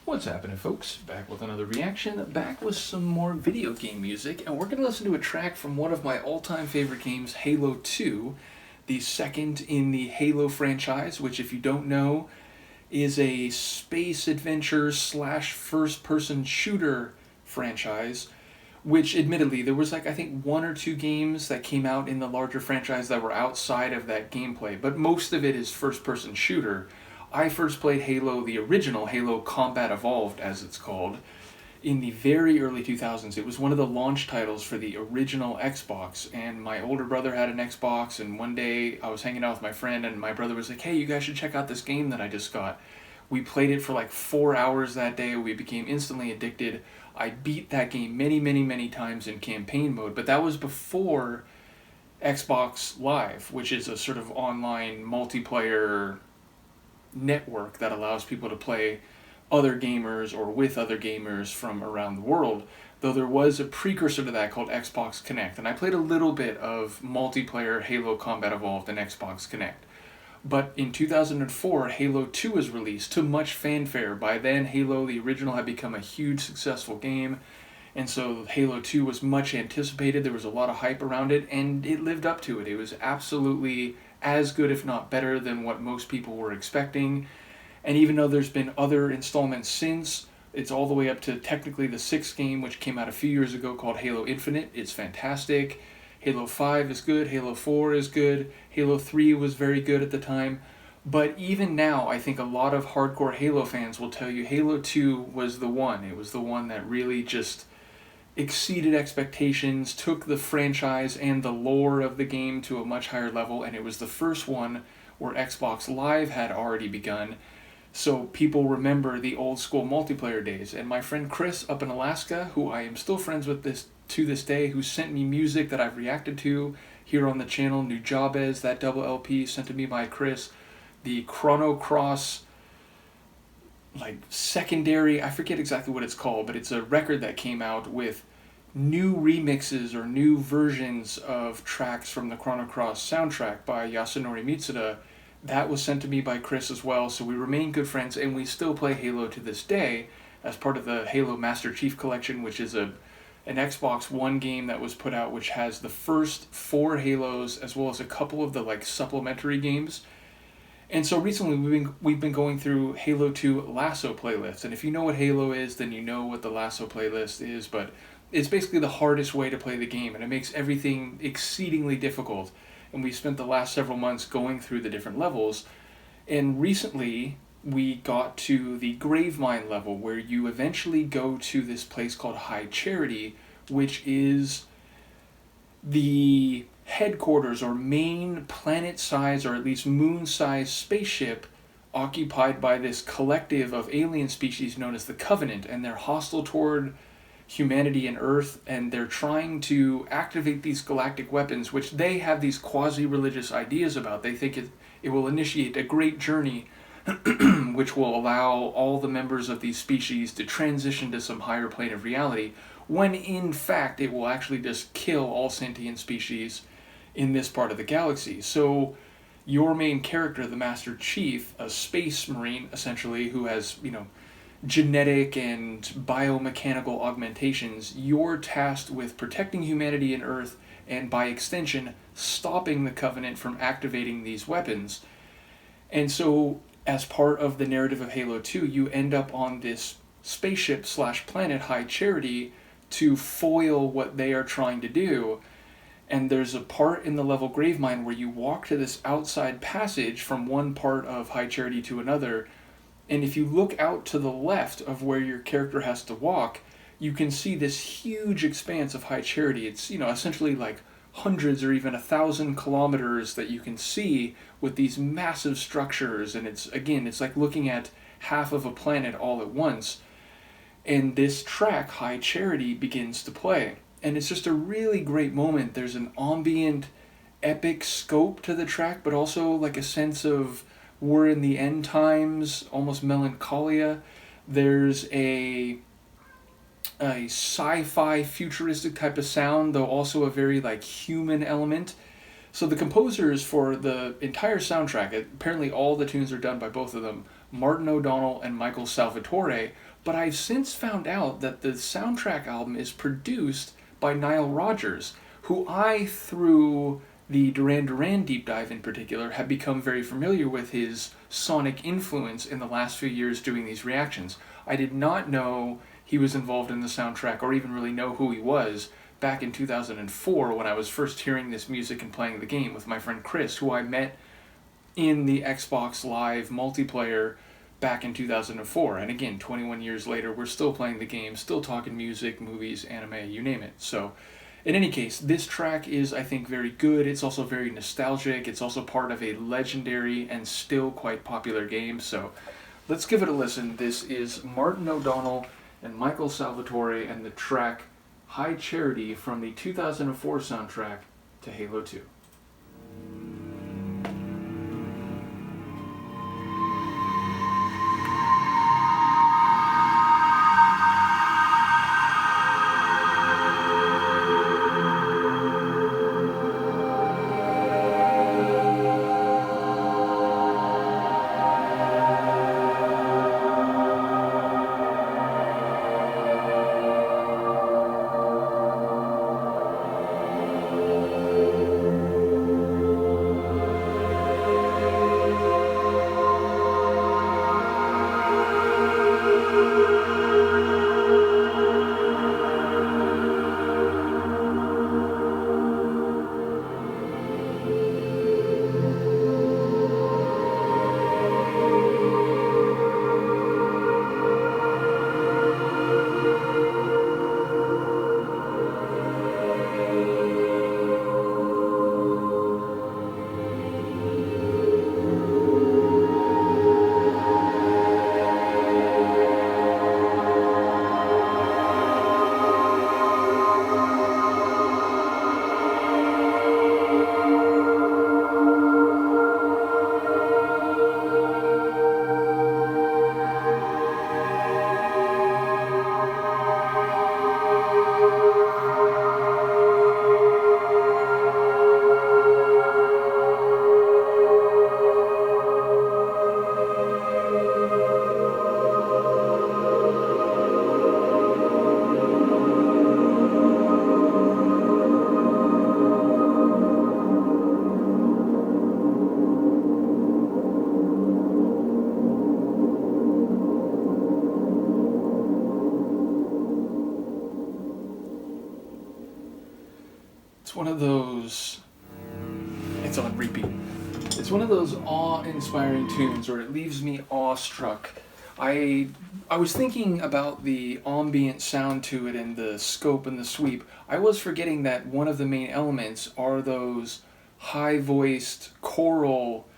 What's happening, folks? Back with another reaction, back with some more video game music, and we're going to listen to a track from one of my all-time favorite games, Halo 2, the second in the Halo franchise, which, if you don't know, is a space adventure slash first-person shooter franchise, which, admittedly, there was I think one or two games that came out in the larger franchise that were outside of that gameplay, but most of it is first-person shooter. I first played Halo, the original Halo Combat Evolved, as it's called, in the very early 2000s. It was one of the launch titles for the original Xbox, and my older brother had an Xbox, and one day I was hanging out with my friend, and my brother was like, hey, you guys should check out this game that I just got. We played it for 4 hours that day. We became instantly addicted. I beat that game many times in campaign mode, but that was before Xbox Live, which is a sort of online multiplayer network that allows people to play other gamers or with other gamers from around the world, though there was a precursor to that called Xbox Connect, and I played a little bit of multiplayer Halo Combat Evolved and Xbox Connect. But in 2004, Halo 2 was released to much fanfare. By then, Halo, the original, had become a huge successful game, and so Halo 2 was much anticipated. There was a lot of hype around it, and it lived up to it. It was absolutely as good, if not better, than what most people were expecting. And even though there's been other installments since, it's all the way up to technically the 6th game, which came out a few years ago, called Halo Infinite. It's fantastic. Halo 5 is good. Halo 4 is good. Halo 3 was very good at the time. But even now, I think a lot of hardcore Halo fans will tell you Halo 2 was the one. It was the one that really just exceeded expectations, took the franchise and the lore of the game to a much higher level, and it was the first one where Xbox Live had already begun, so people remember the old school multiplayer days. And my friend Chris up in Alaska, who I am still friends with to this day, who sent me music that I've reacted to here on the channel, New Jabez, that double LP sent to me by Chris, the Chrono Cross secondary, I forget exactly what it's called, but it's a record that came out with new remixes or new versions of tracks from the Chrono Cross soundtrack by Yasunori Mitsuda. That was sent to me by Chris as well, so we remain good friends, and we still play Halo to this day as part of the Halo Master Chief Collection, which is an Xbox One game that was put out, which has the first 4 Halos as well as a couple of the supplementary games. And so recently we've been going through Halo 2 Lasso playlists, and if you know what Halo is, then you know what the Lasso playlist is, but it's basically the hardest way to play the game, and it makes everything exceedingly difficult. And we spent the last several months going through the different levels, and recently we got to the Gravemind level, where you eventually go to this place called High Charity, which is the headquarters or main planet-sized or at least moon-sized spaceship occupied by this collective of alien species known as the Covenant, and they're hostile toward humanity and Earth, and they're trying to activate these galactic weapons, which they have these quasi-religious ideas about. They think it will initiate a great journey which will allow all the members of these species to transition to some higher plane of reality, when in fact it will actually just kill all sentient species in this part of the galaxy. So your main character, the Master Chief, a space marine essentially, who has, genetic and biomechanical augmentations, you're tasked with protecting humanity and Earth, and by extension, stopping the Covenant from activating these weapons. And so, as part of the narrative of Halo 2, you end up on this spaceship / planet High Charity to foil what they are trying to do. And there's a part in the level Gravemind where you walk to this outside passage from one part of High Charity to another, and if you look out to the left of where your character has to walk, you can see this huge expanse of High Charity. It's, essentially hundreds or even 1,000 kilometers that you can see with these massive structures, and it's like looking at half of a planet all at once. And this track, High Charity, begins to play. And it's just a really great moment. There's an ambient, epic scope to the track, but also a sense of we're in the end times, almost melancholia. There's a sci-fi futuristic type of sound, though also a very human element. So the composers for the entire soundtrack, apparently all the tunes are done by both of them, Martin O'Donnell and Michael Salvatore, but I've since found out that the soundtrack album is produced by Nile Rodgers, who I, through the Duran Duran deep dive in particular, have become very familiar with his sonic influence in the last few years doing these reactions. I did not know he was involved in the soundtrack or even really know who he was back in 2004 when I was first hearing this music and playing the game with my friend Chris, who I met in the Xbox Live multiplayer back in 2004. And again, 21 years later, we're still playing the game, still talking music, movies, anime, you name it. So, in any case, this track is, I think, very good. It's also very nostalgic. It's also part of a legendary and still quite popular game. So, let's give it a listen. This is Martin O'Donnell and Michael Salvatore and the track High Charity from the 2004 soundtrack to Halo 2. It's one of those, it's on repeat. It's one of those awe-inspiring tunes, or it leaves me awestruck. I was thinking about the ambient sound to it and the scope and the sweep. I was forgetting that one of the main elements are those high-voiced choral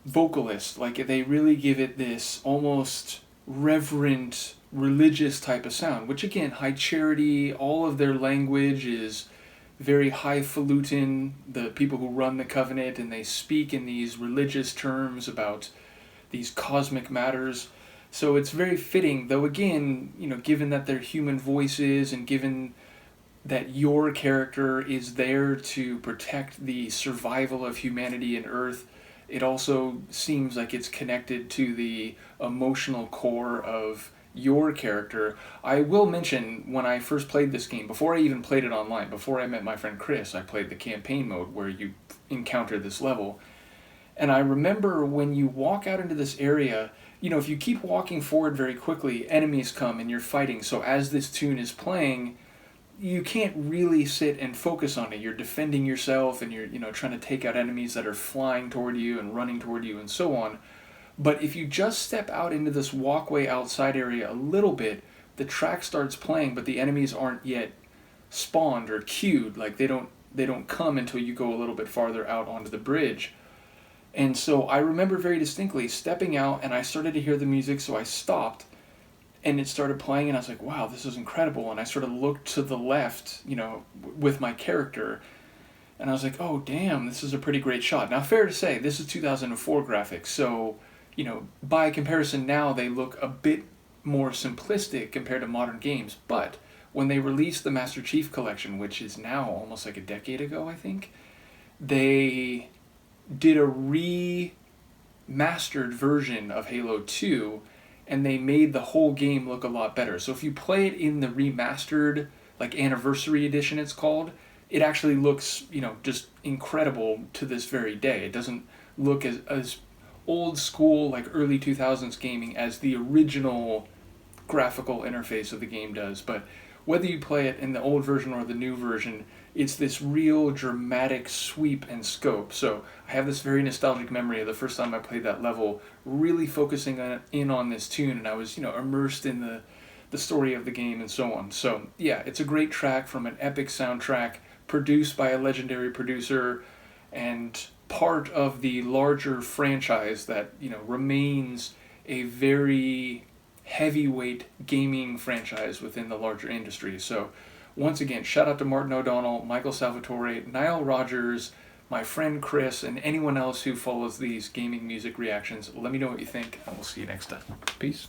vocalists. Like, they really give it this almost reverent, religious type of sound, which again, High Charity, all of their language is very highfalutin, the people who run the Covenant, and they speak in these religious terms about these cosmic matters. So it's very fitting, though again, given that they're human voices and given that your character is there to protect the survival of humanity and Earth, it also seems like it's connected to the emotional core of your character. I will mention, when I first played this game, before I even played it online, before I met my friend Chris, I played the campaign mode where you encounter this level. And I remember when you walk out into this area, if you keep walking forward very quickly, enemies come and you're fighting. So as this tune is playing, you can't really sit and focus on it. You're defending yourself and you're trying to take out enemies that are flying toward you and running toward you and so on. But if you just step out into this walkway outside area a little bit, the track starts playing, but the enemies aren't yet spawned or queued. Like they don't come until you go a little bit farther out onto the bridge. And so I remember very distinctly stepping out, and I started to hear the music, so I stopped, and it started playing, and I was like, wow, this is incredible. And I sort of looked to the left, with my character, and I was like, oh, damn, this is a pretty great shot. Now, fair to say, this is 2004 graphics, so, by comparison now, they look a bit more simplistic compared to modern games, but when they released the Master Chief Collection, which is now almost like a decade ago, I think, they did a mastered version of Halo 2, and they made the whole game look a lot better. So if you play it in the remastered, like Anniversary Edition it's called, it actually looks, just incredible to this very day. It doesn't look as old school, like early 2000s gaming as the original graphical interface of the game does. But whether you play it in the old version or the new version, it's this real dramatic sweep and scope. So I have this very nostalgic memory of the first time I played that level, really focusing in on this tune, and I was, immersed in the story of the game and so on. So yeah, it's a great track from an epic soundtrack produced by a legendary producer and part of the larger franchise that, remains a very heavyweight gaming franchise within the larger industry. So once again, shout out to Martin O'Donnell, Michael Salvatori, Nile Rodgers, my friend Chris, and anyone else who follows these gaming music reactions. Let me know what you think, and we'll see you next time. Peace.